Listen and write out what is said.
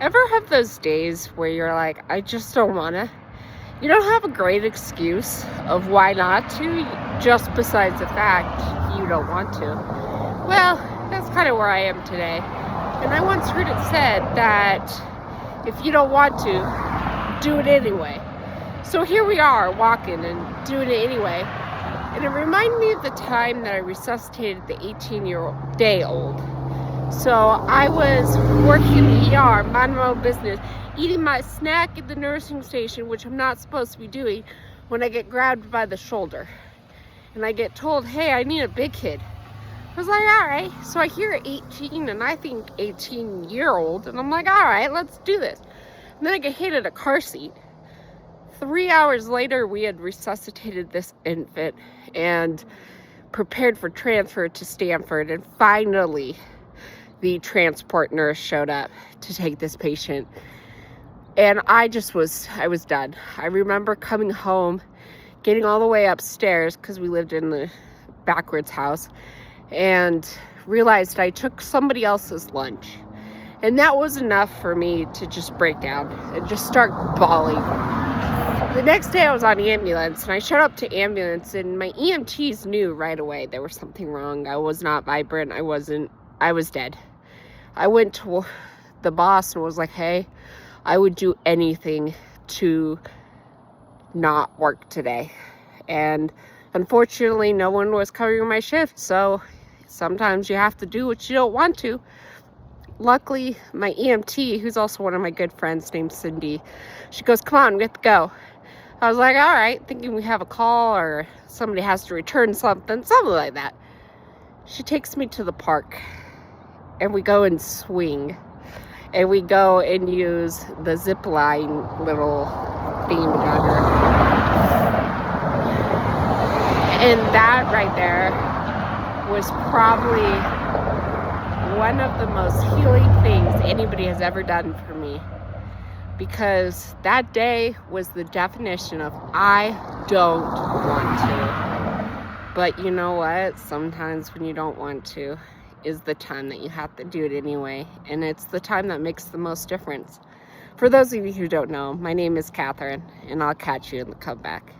Ever have those days where you're like, I just don't wanna? You don't have a great excuse of why not to, just besides the fact you don't want to. Well, that's kind of where I am today. And I once heard it said that if you don't want to, do it anyway. So here we are walking and doing it anyway. And it reminded me of the time that I resuscitated the 18-day-old. So I was working in the ER, minding my own business, eating my snack at the nursing station, which I'm not supposed to be doing, when I get grabbed by the shoulder. And I get told, hey, I need a big kid. I was like, all right. So I hear 18 and I think 18-year-old. And I'm like, all right, let's do this. And then I get hit at a car seat. 3 hours later, we had resuscitated this infant and prepared for transfer to Stanford. And finally, the transport nurse showed up to take this patient. And I was done. I remember coming home, getting all the way upstairs because we lived in the backwards house, and realized I took somebody else's lunch. And that was enough for me to just break down and just start bawling. The next day I was on ambulance, and I showed up to ambulance, and my EMTs knew right away there was something wrong. I was not vibrant. I was dead. I went to the boss and was like, hey, I would do anything to not work today. And unfortunately, no one was covering my shift. So sometimes you have to do what you don't want to. Luckily, my EMT, who's also one of my good friends named Cindy, she goes, come on, we have to go. I was like, all right, thinking we have a call or somebody has to return something like that. She takes me to the park and we go and swing. And we go and use the zip line little thingamajigger. And that right there was probably one of the most healing things anybody has ever done for me. Because that day was the definition of I don't want to. But you know what? Sometimes when you don't want to is the time that you have to do it anyway. And it's the time that makes the most difference. For those of you who don't know, my name is Catherine, and I'll catch you in the comeback.